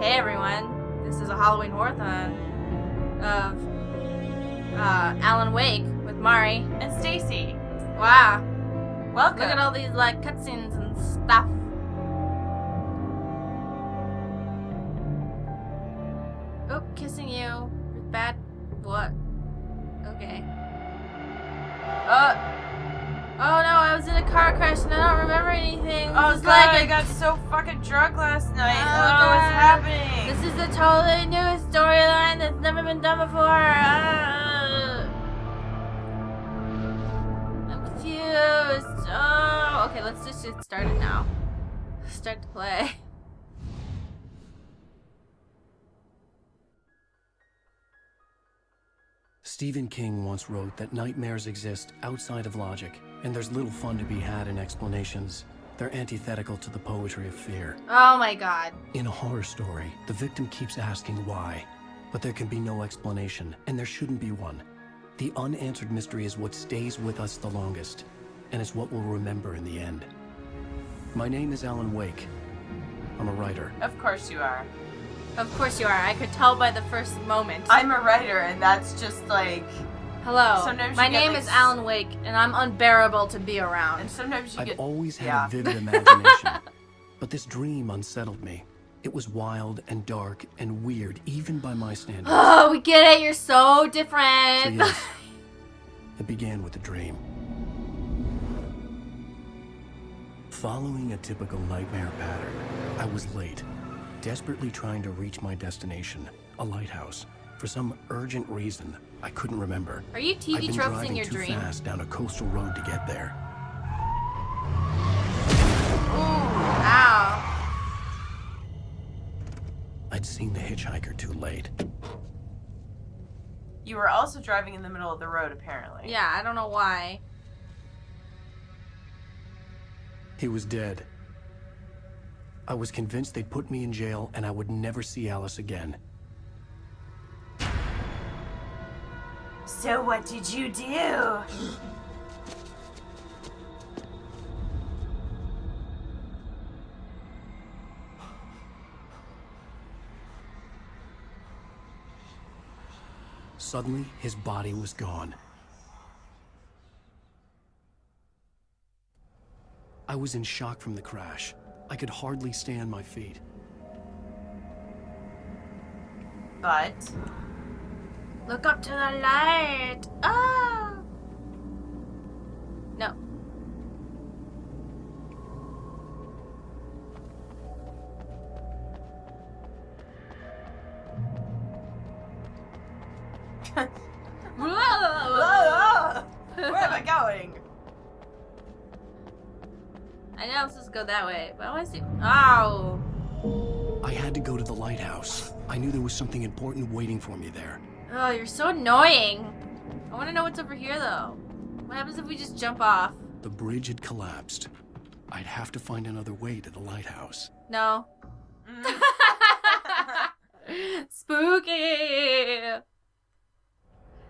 Hey everyone, this is a Halloween WhoreAthon of Alan Wake with Mari and Stacy. Wow. Welcome. Look at all these like cutscenes and stuff. Oh, kissing you. Bad. What? Okay. Oh no, I was in a car crash and I don't remember anything. Oh god, I got so fucking drunk last night. Oh, what's happening? This is a totally new storyline that's never been done before. I'm confused. Oh, okay, let's just get started now. Start to play. Stephen King once wrote that nightmares exist outside of logic, and there's little fun to be had in explanations. They're antithetical to the poetry of fear. Oh my god. In a horror story, the victim keeps asking why, but there can be no explanation, and there shouldn't be one. The unanswered mystery is what stays with us the longest, and it's what we'll remember in the end. My name is Alan Wake. I'm a writer. Of course you are. Of course you are. I could tell by the first moment. I'm a writer, and that's just like... Hello. Sometimes My you get, name like, is Alan Wake, and I'm unbearable to be around. And sometimes you I've get... always had yeah. a vivid imagination, but this dream unsettled me. It was wild and dark and weird, even by my standards. Oh, we get it. You're so So different. yes, it began with a dream. Following a typical nightmare pattern, I was late, desperately trying to reach my destination, a lighthouse. For some urgent reason, I couldn't remember. Are you I'd TV been tropes driving in your too dream? fast down a coastal road to get there. Ow. I'd seen the hitchhiker too late. You were also driving in the middle of the road, apparently. Yeah, I don't know why. He was dead. I was convinced they'd put me in jail and I would never see Alice again. So what did you do? Suddenly, his body was gone. I was in shock from the crash. I could hardly stay on my feet. But... Look up to the light. Oh. No. Where am I going? I know I'm supposed to go that way, but I want to see. Oh. I had to go to the lighthouse. I knew there was something important waiting for me there. Oh, you're so annoying. I want to know what's over here, though. What happens if we just jump off? The bridge had collapsed. I'd have to find another way to the lighthouse. No. Spooky.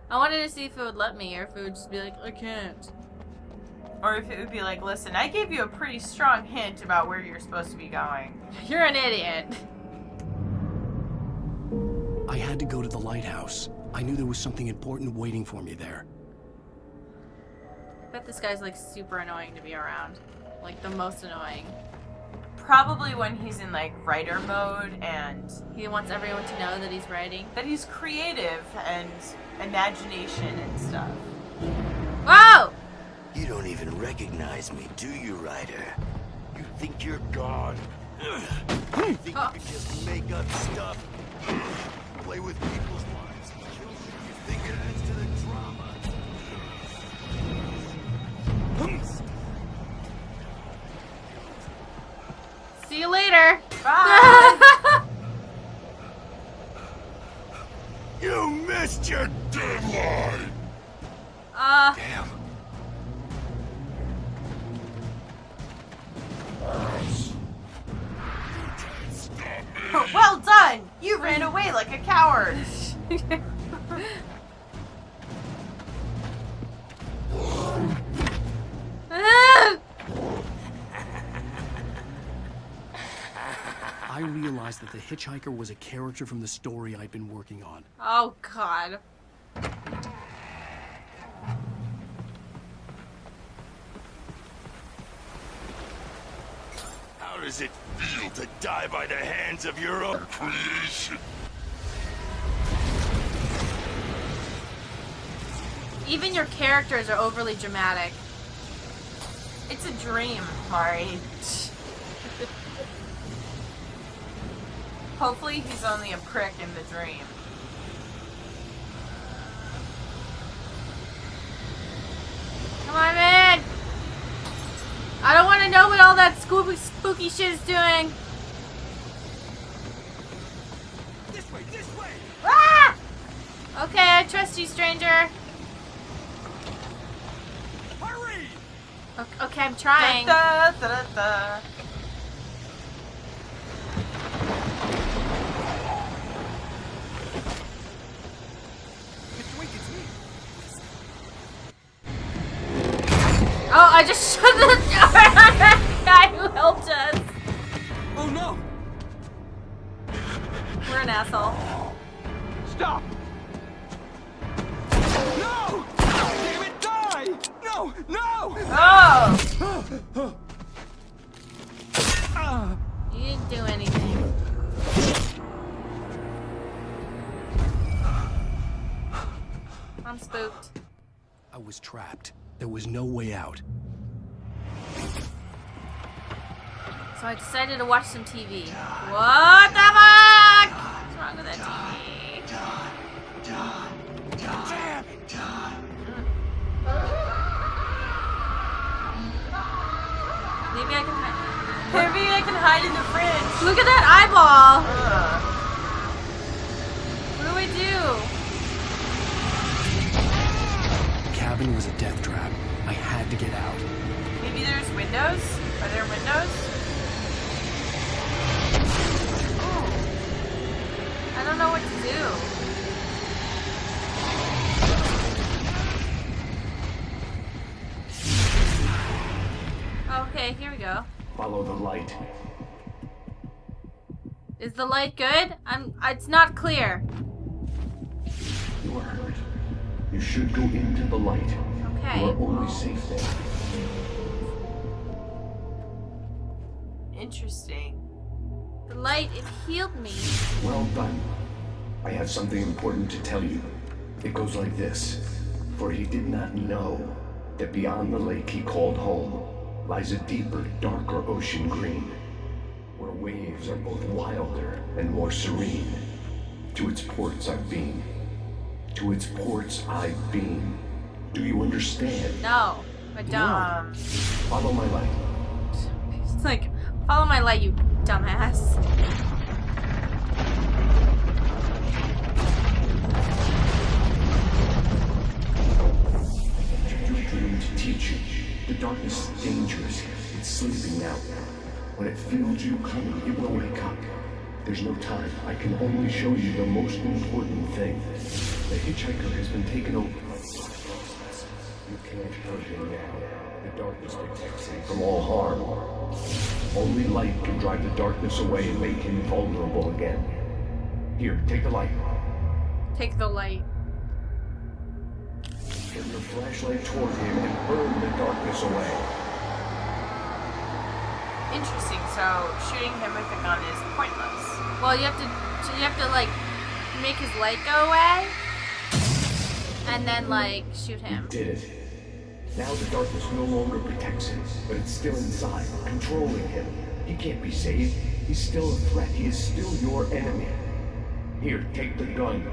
I wanted to see if it would let me, or if it would just be like, I can't. Or if it would be like, listen, I gave you a pretty strong hint about where you're supposed to be going. You're an idiot. I had to go to the lighthouse. I knew there was something important waiting for me there. I bet this guy's like super annoying to be around. Like the most annoying. Probably when he's in like writer mode and He wants everyone to know that he's writing. that he's creative and imagination and stuff. Whoa! You don't even recognize me, do you, Ryder? You think you're God? You think you can just make up stuff? Play with people's lives and children? You think it adds to the drama? See you later. Bye! You missed your deadline! Damn. Well done! You ran away like a coward! I realized that the hitchhiker was a character from the story I'd been working on. Oh, God. How does it feel to die by the hands of your own creation? Even your characters are overly dramatic. It's a dream, Mari. Hopefully he's only a prick in the dream. Come on, man! I don't want to know what all that spooky shit is doing. This way, this way! Ah! Okay, I trust you, stranger. Hurry! Okay, I'm trying. Da, da, da, da. Mr. Wink, it's me. Oh, I just shut the door on that guy who helped us. Oh no! We're an asshole. Stop! No! Damn it, die! No! No! Oh! You didn't do anything. I'm spooked. I was trapped. There was no way out. So I decided to watch some TV. What the fuck? What's wrong with that TV? Damn it! Maybe I can hide. Maybe I can hide in the fridge. Look at that eyeball! Ugh. What do I do? The cabin was a death trap. I had to get out. Maybe there's windows? Are there windows? Ooh. I don't know what to do. Okay, here we go. Follow the light. Is the light good? It's not clear. You are hurt. You should go into the light. Okay. You are only safe there. Interesting. The light, it healed me. Well done. I have something important to tell you. It goes like this. For he did not know that beyond the lake he called home lies a deeper, darker ocean green, where waves are both wilder and more serene. To its ports I've been. To its ports I've been. Do you understand? No, I don't. Follow my light. It's like, follow my light, you dumbass. Your dream to teach you. The darkness is dangerous. It's sleeping now. When it feels you coming, it will wake up. There's no time. I can only show you the most important thing. The hitchhiker has been taken over. You can't hurt him now. The darkness protects him from all harm. Only light can drive the darkness away and make him vulnerable again. Here, take the light. Take the light. Turn your flashlight toward him and burn the darkness away. Interesting. So shooting him with a gun is pointless. Well, you have to like make his light go away, and then like shoot You him. did it. Now the darkness no longer protects him, but it's still inside, controlling him. He can't be saved. He's still a threat. He is still your enemy. Here, take the gun.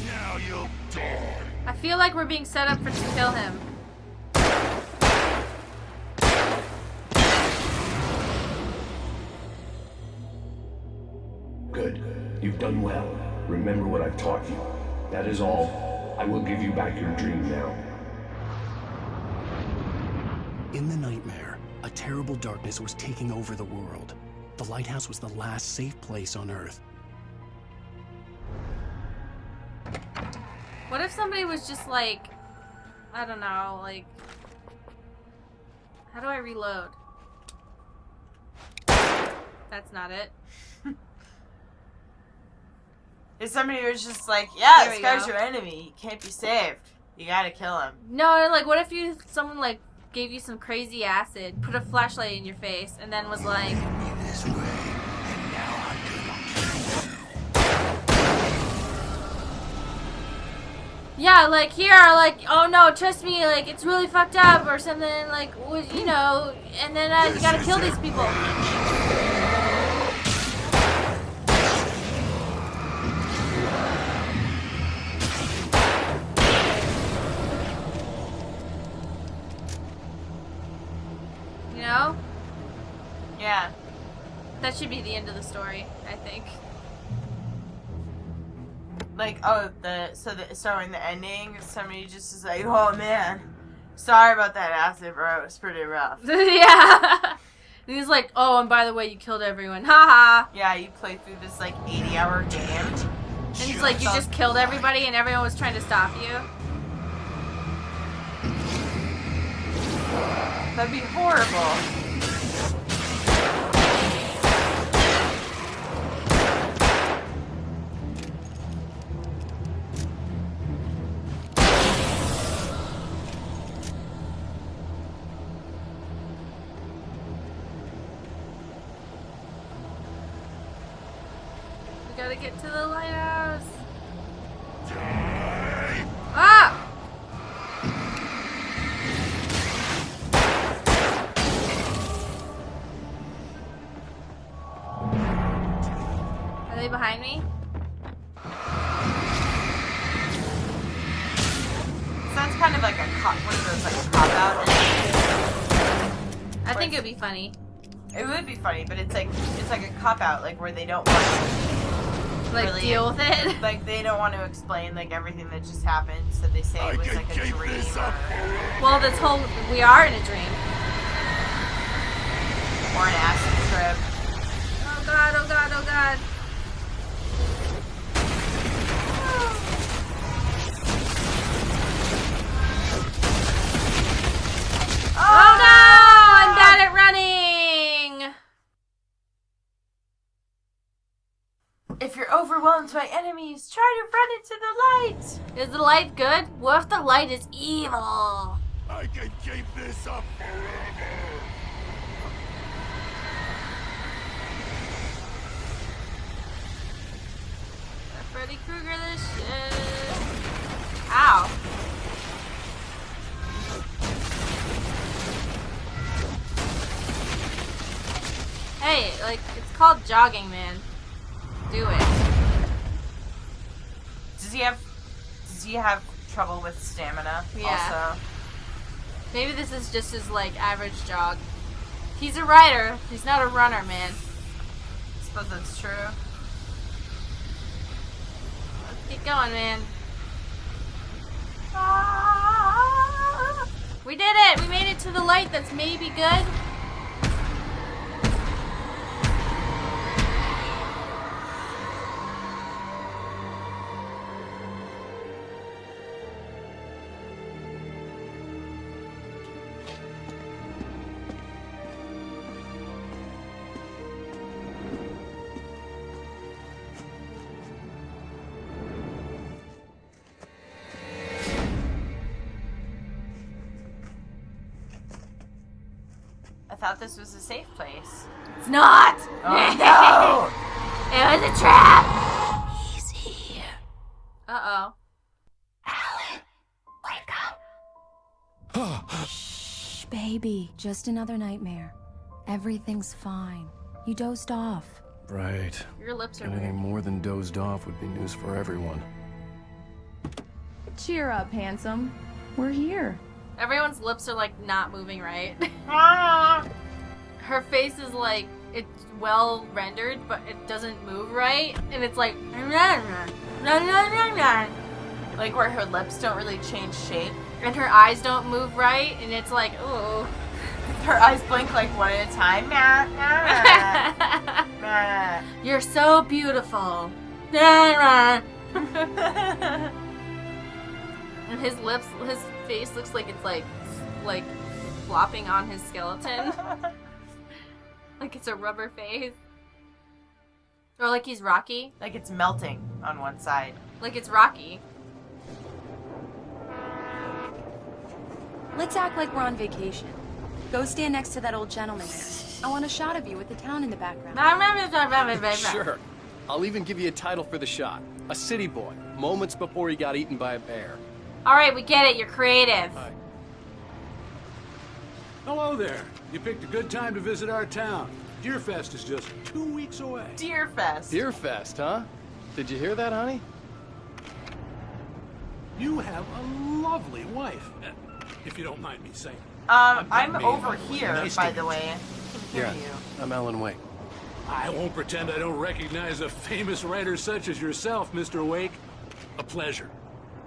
Now you'll die. I feel like we're being set up to kill him. Good. You've done well. Remember what I've taught you. That is all. I will give you back your dream now. In the nightmare, a terrible darkness was taking over the world. The lighthouse was the last safe place on Earth. What if somebody was just like, I don't know, like, how do I reload? That's not it. If somebody was just like, yeah, There this we guy's go. your enemy, he can't be saved. You gotta kill him. No, like, what if someone, like, gave you some crazy acid, put a flashlight in your face, and then was like... Me this way, and now I'm gonna Yeah, like, here, like, oh no, trust me, like, it's really fucked up, or something, like, you know, and then you gotta kill these people. You know? Yeah. That should be the end of the story, I think. Like, oh, so in the ending, somebody just is like, oh man, sorry about that acid, bro, it was pretty rough. Yeah. And he's like, oh, and by the way, you killed everyone. Haha. Yeah, you play through this, like, 80-hour game. And he's like, you just killed everybody and everyone was trying to stop you. That'd be horrible. We gotta get to the lighthouse. Ah! Are they behind me? Sounds kind of like one of those, like, cop-out. I think it'd be funny. It would be funny, but it's like a cop-out, like, where they don't want to, Like, really deal with it. like, they don't want to explain, like, everything that just happened, so they say it was, like, a dream. Well, we are in a dream. Or an acid trip. Oh god, oh god, oh god. Oh no! I'm bad at running! If you're overwhelmed by enemies, try to run into the light! Is the light good? What if the light is evil? I can keep this up forever. Freddy Krueger this shit. Ow. Hey, like, it's called jogging, man. Do it. Does he have trouble with stamina? Yeah. Also? Maybe this is just his, like, average jog. He's a rider. He's not a runner, man. I suppose that's true. Let's get going, man. We did it! We made it to the light that's maybe good. I thought this was a safe place. It's not! Oh no! It was a trap! He's here. Uh-oh. Shh, baby. Just another nightmare. Everything's fine. You dozed off. Right. Your lips are Anything weird. more than dozed off would be news for everyone. Cheer up, handsome. We're here. Everyone's lips are, like, not moving right. Her face is, like, it's well rendered, but it doesn't move right. And it's like... Like where her lips don't really change shape. And her eyes don't move right, and it's like, ooh. Her eyes blink like one at a time. Nah, nah, nah. You're so beautiful. And his lips, his face looks like it's like flopping on his skeleton. Like it's a rubber face. Or like he's Rocky. Like it's melting on one side. Like it's Rocky. Let's act like we're on vacation. Go stand next to that old gentleman there. I want a shot of you with the town in the background. Sure. I'll even give you a title for the shot. A city boy, moments before he got eaten by a bear. Alright, we get it. You're creative. Hello there. You picked a good time to visit our town. Deerfest is just 2 weeks away. Deerfest. Deerfest, huh? Did you hear that, honey? You have a lovely wife, if you don't mind me saying. I'm over here, Nice by to the meet way. I can hear you. I'm Alan Wake. I won't pretend I don't recognize a famous writer such as yourself, Mr. Wake. A pleasure.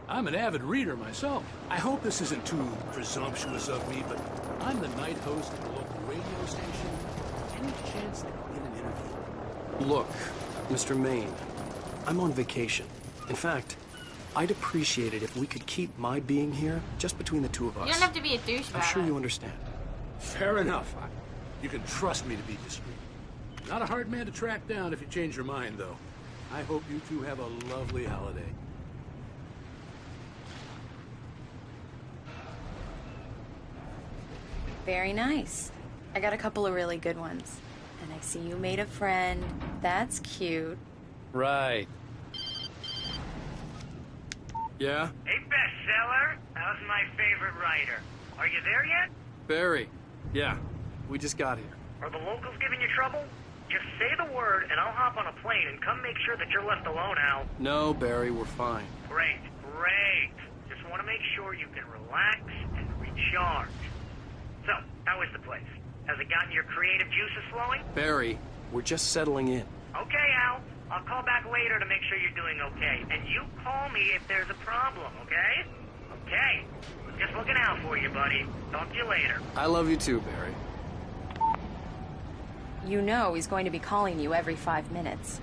I'm an avid reader myself. I hope this isn't too presumptuous of me, but I'm the night host at the local radio station. Any chance that I'll get an interview? Look, Mr. Maine, I'm on vacation. In fact, I'd appreciate it if we could keep my being here just between the two of us. You don't have to be a douchebag. I'm sure you understand. Fair enough. You can trust me to be discreet. Not a hard man to track down if you change your mind, though. I hope you two have a lovely holiday. Very nice. I got a couple of really good ones. And I see you made a friend. That's cute. Right. Yeah? Hey, bestseller. How's my favorite writer? Are you there yet? Barry. Yeah, we just got here. Are the locals giving you trouble? Just say the word and I'll hop on a plane and come make sure that you're left alone, Al. No, Barry, we're fine. Great, great. Just want to make sure you can relax and recharge. So, how is the place? Has it gotten your creative juices flowing? Barry, we're just settling in. Okay, Al. I'll call back later to make sure you're doing okay. And you call me if there's a problem, okay? Okay. Just looking out for you, buddy. Talk to you later. I love you too, Barry. You know he's going to be calling you every 5 minutes.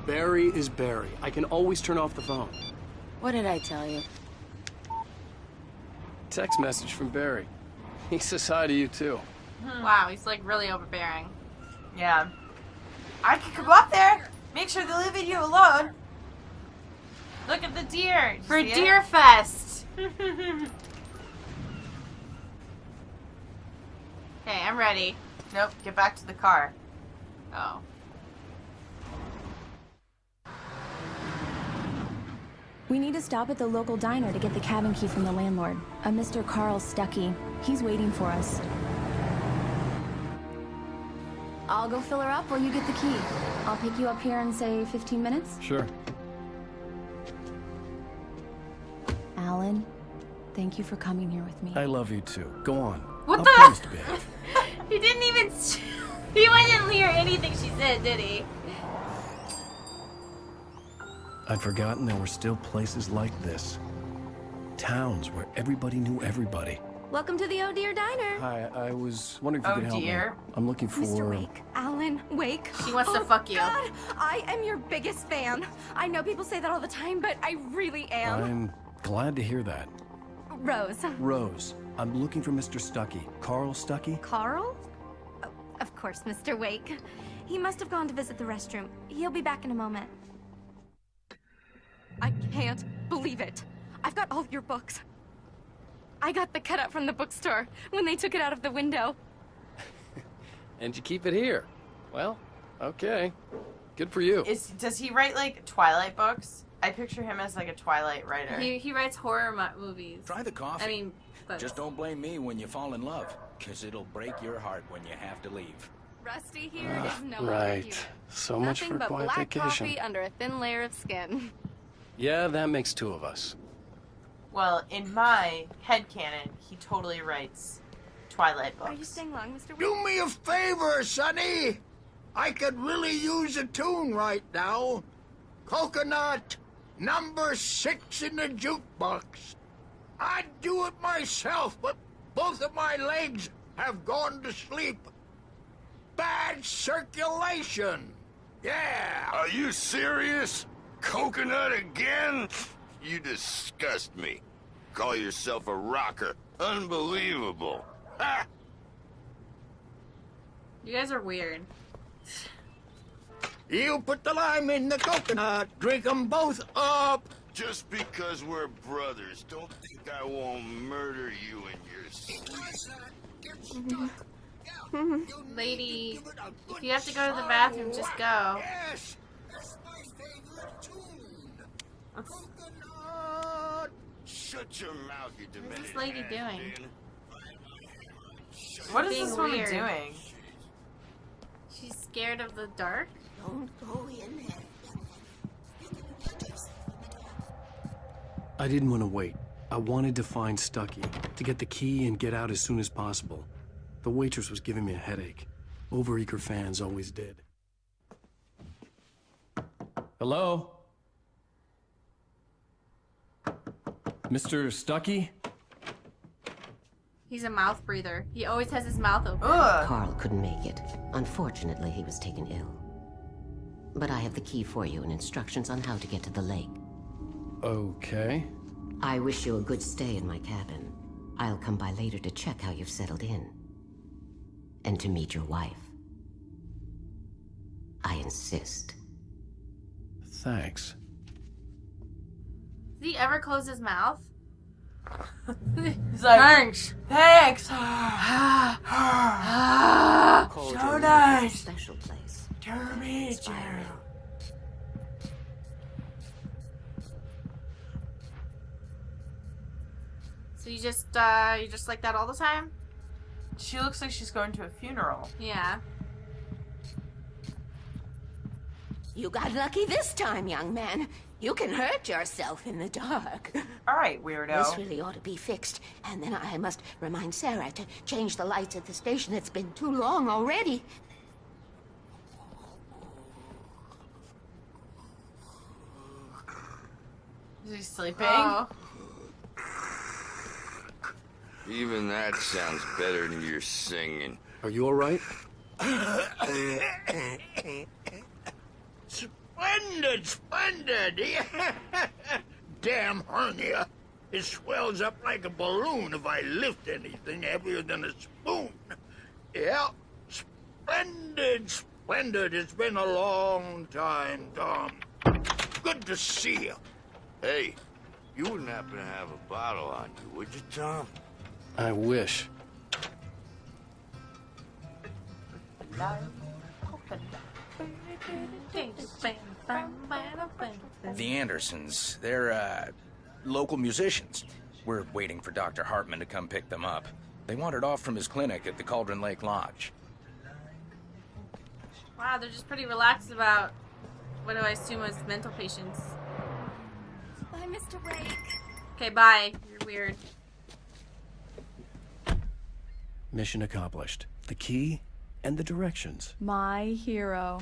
Barry is Barry. I can always turn off the phone. What did I tell you? Text message from Barry. He says hi to you too. Wow, he's like really overbearing. Yeah. I could go up there. Make sure they leave you alone. Look at the deer. Did you For see it? Deer Fest. Okay, I'm ready. Nope. Get back to the car. Oh. We need to stop at the local diner to get the cabin key from the landlord. A Mr. Carl Stuckey. He's waiting for us. I'll go fill her up while you get the key. I'll pick you up here in, say, 15 minutes? Sure. Alan, thank you for coming here with me. I love you too. Go on. What I'll the- promise to behave. He didn't even... He didn't hear anything she said, did he? I'd forgotten there were still places like this. Towns where everybody knew everybody. Welcome to the Oh Dear Diner. Hi, I was wondering if you Oh, could help dear. me. I'm looking for... Mr. Wake, Alan Wake. She wants to fuck you. God, I am your biggest fan. I know people say that all the time, but I really am. I'm glad to hear that. Rose. Rose, I'm looking for Mr. Stuckey. Carl Stuckey? Carl? Oh, of course, Mr. Wake. He must have gone to visit the restroom. He'll be back in a moment. I can't believe it. I've got all your books. I got the cutout from the bookstore when they took it out of the window. And you keep it here. Well, okay. Good for you. Does he write like Twilight books? I picture him as like a Twilight writer. He writes horror movies. Try the coffee. I mean, books. Just don't blame me when you fall in love, because it'll break your heart when you have to leave. Rusty here is no longer Right. human. So much Nothing for but quiet black vacation. coffee under a thin layer of skin. Yeah, that makes two of us. Well, in my headcanon, he totally writes Twilight books. Are you staying long, Mr. Wake? Do me a favor, Sonny. I could really use a tune right now. Coconut, number 6 in the jukebox. I'd do it myself, but both of my legs have gone to sleep. Bad circulation. Yeah. Are you serious? Coconut again? You disgust me. Call yourself a rocker. Unbelievable. Ha! You guys are weird. You put the lime in the coconut. Drink them both up. Just because we're brothers, don't think I won't murder you in your sleep. Lady, if you have to go to the bathroom, just go. Yes, that's my favorite tune. Coconut. Shut your mouth, you demented. What's this lady doing? What is Being this woman weird. doing? She's scared of the dark? Don't go in there. I didn't want to wait. I wanted to find Stucky, to get the key and get out as soon as possible. The waitress was giving me a headache. Overeager fans always did. Hello? Mr. Stucky? He's a mouth breather. He always has his mouth open. Ugh. Carl couldn't make it. Unfortunately, he was taken ill. But I have the key for you and instructions on how to get to the lake. Okay. I wish you a good stay in my cabin. I'll come by later to check how you've settled in. And to meet your wife. I insist. Thanks. Does he ever close his mouth? He's like, Thanks. Thanks. So Cauldron nice. is a special place. To meet you. Inspiring. So you just like that all the time? She looks like she's going to a funeral. Yeah. You got lucky this time, young man. You can hurt yourself in the dark. All right, weirdo. This really ought to be fixed. And then I must remind Sarah to change the lights at the station. It's been too long already. Is he sleeping? Oh. Even that sounds better than your singing. Are you all right? Splendid, splendid. Damn hernia. It swells up like a balloon if I lift anything heavier than a spoon. Yeah, splendid, splendid. It's been a long time, Tom. Good to see you. Hey, you wouldn't happen to have a bottle on you, would you, Tom? I wish. The Andersons, they're, local musicians. We're waiting for Dr. Hartman to come pick them up. They wandered off from his clinic at the Cauldron Lake Lodge. Wow, they're just pretty relaxed about what do I assume is mental patients. Bye, Mr. Wake. Okay, bye. You're weird. Mission accomplished. The key and the directions. My hero.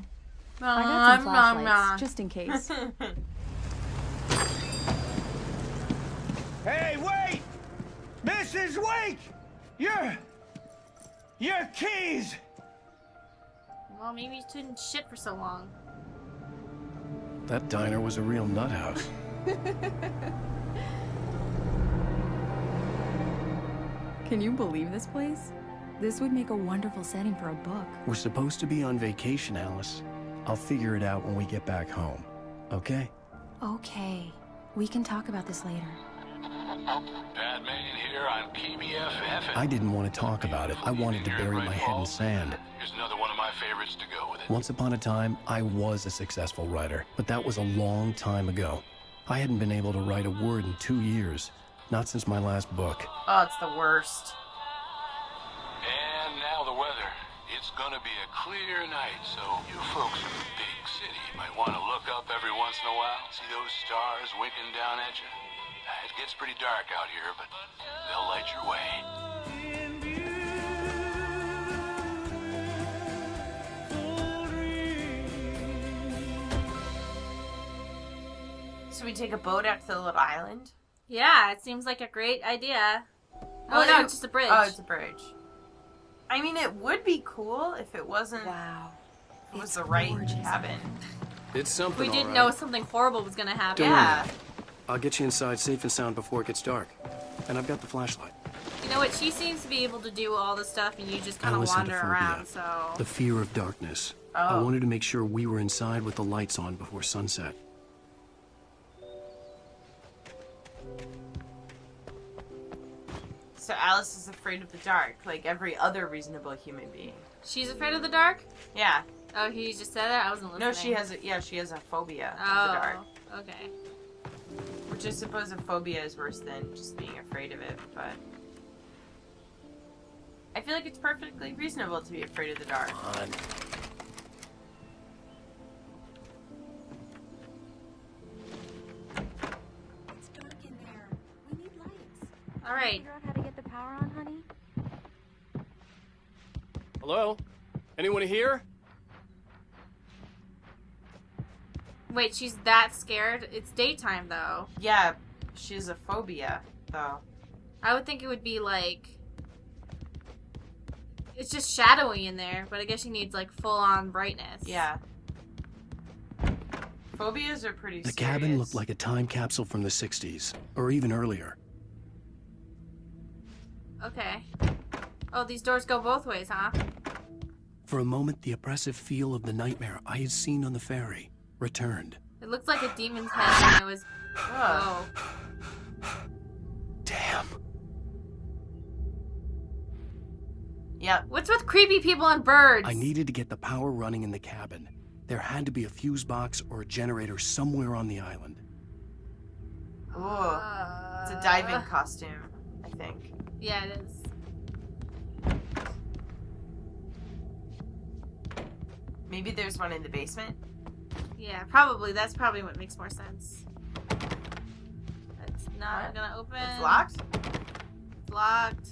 I got some flashlights, just in case. Hey, wait! Mrs. Wake! Your keys! Well, maybe you shouldn't shit for so long. That diner was a real nut house. Can you believe this place? This would make a wonderful setting for a book. We're supposed to be on vacation, Alice. I'll figure it out when we get back home. Okay? Okay. We can talk about this later. Pat Main here on PBFF. I didn't want to talk about it. I wanted to bury my head in sand. Here's another one of my favorites to go with it. Once upon a time, I was a successful writer, but that was a long time ago. I hadn't been able to write a word in 2 years. Not since my last book. Oh, it's the worst. And now the weather. It's gonna be a clear night, so you folks in the big city might want to look up every once in a while. See those stars winking down at you? It gets pretty dark out here, but they'll light your way. So we take a boat out to the little island? Yeah, it seems like a great idea. Oh, Well, no, it's just a bridge. Oh, it's a bridge. I mean, it would be cool if it wasn't. Wow. If it was the right cabin. It's something, We didn't all know right. something horrible was gonna happen. Don't Yeah. worry. I'll get you inside safe and sound before it gets dark. And I've got the flashlight. You know what? She seems to be able to do all the stuff, and you just kind of wander around. So the fear of darkness. Oh. I wanted to make sure we were inside with the lights on before sunset. So Alice is afraid of the dark, like every other reasonable human being. She's afraid of the dark? Yeah. Oh, he just said that? I wasn't listening. No, she has a phobia of the dark. Okay. Which I suppose a phobia is worse than just being afraid of it, but I feel like it's perfectly reasonable to be afraid of the dark. It's dark in there. We need lights. All right. Figure out how to get the power on, honey? Hello? Anyone here? Wait, she's that scared? It's daytime, though. Yeah, she has a phobia, though. I would think it would be like... It's just shadowy in there, but I guess she needs like full-on brightness. Yeah. Phobias are pretty The serious. cabin looked like a time capsule from the 60s, or even earlier. Okay. Oh, these doors go both ways, huh? For a moment, the oppressive feel of the nightmare I had seen on the ferry returned. It looked like a demon's head and it was... Ugh. Oh. Damn. Yep. What's with creepy people and birds? I needed to get the power running in the cabin. There had to be a fuse box or a generator somewhere on the island. Ooh. It's a diving costume, I think. Yeah, it is. Maybe there's one in the basement? Yeah, probably. That's probably what makes more sense. It's not gonna open. It's locked? It's locked.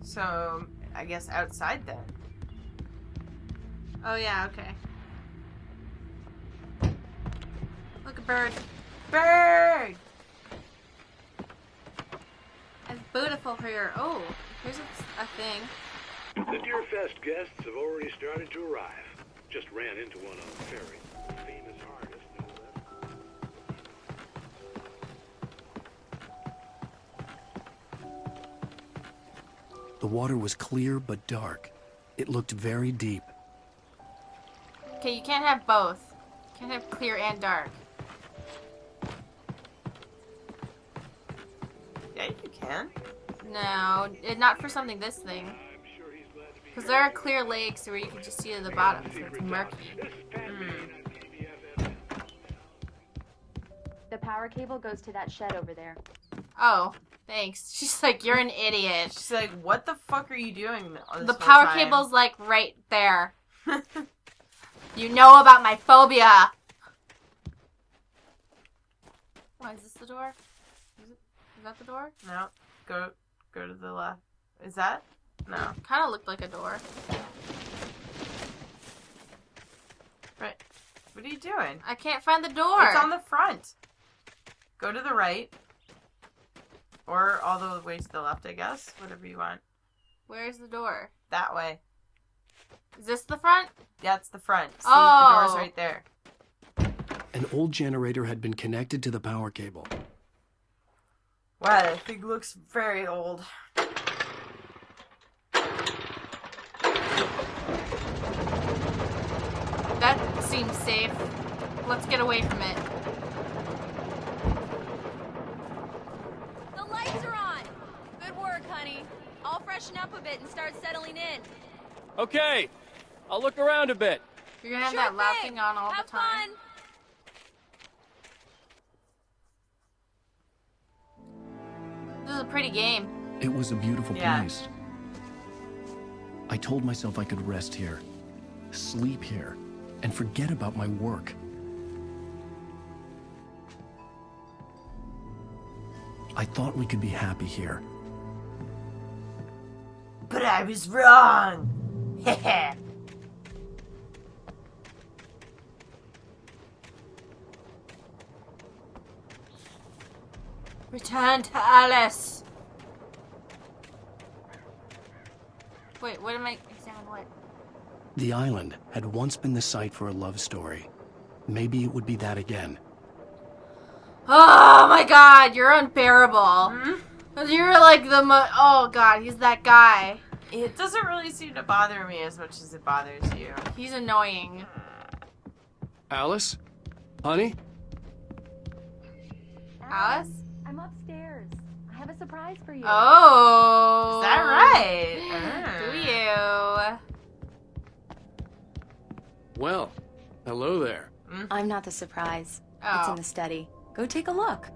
So, I guess outside then. Oh, yeah, okay. Look, a bird. Bird! It's beautiful here. Oh, here's a thing. The Deerfest guests have already started to arrive. Just ran into one on the ferry. Famous artist, no less. The water was clear but dark. It looked very deep. Okay, you can't have both. You can't have clear and dark. Yeah, you can. No, not for something this thing. Because there are clear lakes where you can just see to the bottom, so it's murky. The power cable goes to that shed over there. Oh, thanks. She's like, you're an idiot. She's like, what the fuck are you doing all this The whole power time? cable's like right there. You know about my phobia. What, is this the door? Is that the door? No. Go to the left. Is that? No. Kind of looked like a door. Right. What are you doing? I can't find the door. It's on the front. Go to the right. Or all the way to the left, I guess. Whatever you want. Where's the door? That way. Is this the front? That's the front. See, Oh. the door's right there. An old generator had been connected to the power cable. Wow, that thing looks very old. That seems safe. Let's get away from it. The lights are on. Good work, honey. I'll freshen up a bit and start settling in. Okay, I'll look around a bit. You're gonna have Sure that loud thing. thing on all Have the time. fun. This is a pretty game. It was a beautiful Yeah. place. I told myself I could rest here, sleep here, and forget about my work. I thought we could be happy here. But I was wrong. Return to Alice. Wait, what am I examining? What? The island had once been the site for a love story. Maybe it would be that again. Oh Oh my god, you're unbearable. You're like the oh god, he's that guy. It doesn't really seem to bother me as much as it bothers you. He's annoying. Alice? Honey? Alice? I'm upstairs. I have a surprise for you. Oh. Is that right? Do you? Well, hello there. I'm not the surprise. Oh. It's in the study. Go take a look.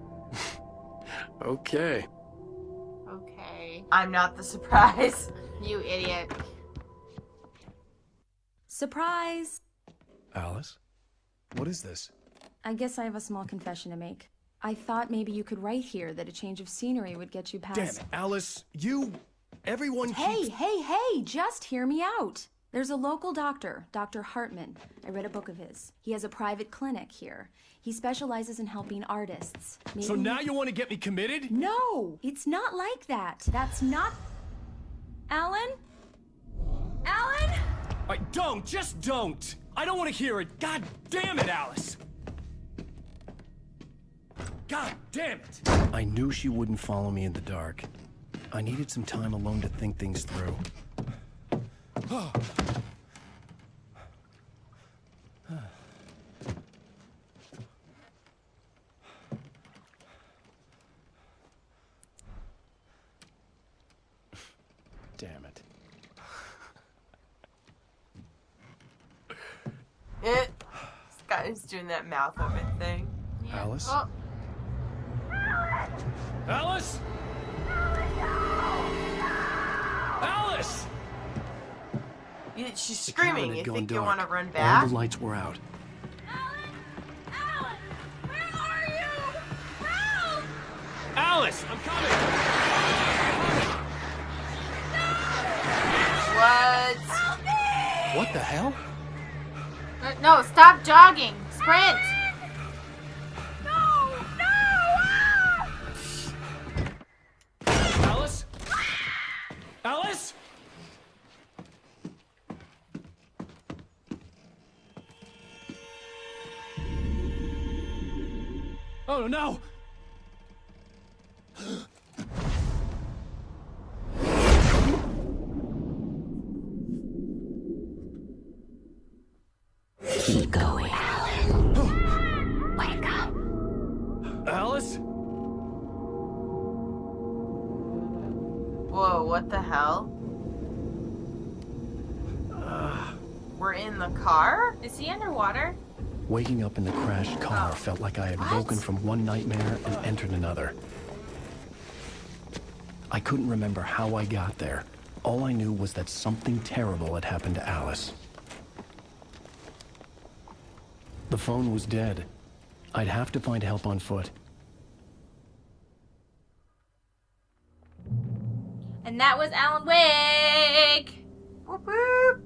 Okay. Okay. I'm not the surprise. You idiot. Surprise! Alice? What is this? I guess I have a small confession to make. I thought maybe you could write here that a change of scenery would get you past... Damn it, Alice. Everyone Hey, hey, just hear me out. There's a local doctor, Dr. Hartman. I read a book of his. He has a private clinic here. He specializes in helping artists. So now you want to get me committed? No, it's not like that. That's not... Alan? Alan? Just don't. I don't want to hear it. God damn it, Alice. God damn it. I knew she wouldn't follow me in the dark. I needed some time alone to think things through. Damn it. This guy's doing that mouth open thing. Yeah. Alice? Oh. Alice? Alice! She's The screaming. cabin had You gone think you dark. want to run back? All the lights were out. Alice, I'm coming! What? What the hell? No, stop jogging. Sprint. Alice? Alice? Oh no! Keep going, Alan. Wake up. Alice? Whoa, what the hell? We're in the car? Is he underwater? Waking up in the crashed car felt like I had woken from one nightmare and entered another. I couldn't remember how I got there. All I knew was that something terrible had happened to Alice. The phone was dead. I'd have to find help on foot. And that was Alan Wake. Whoop whoop.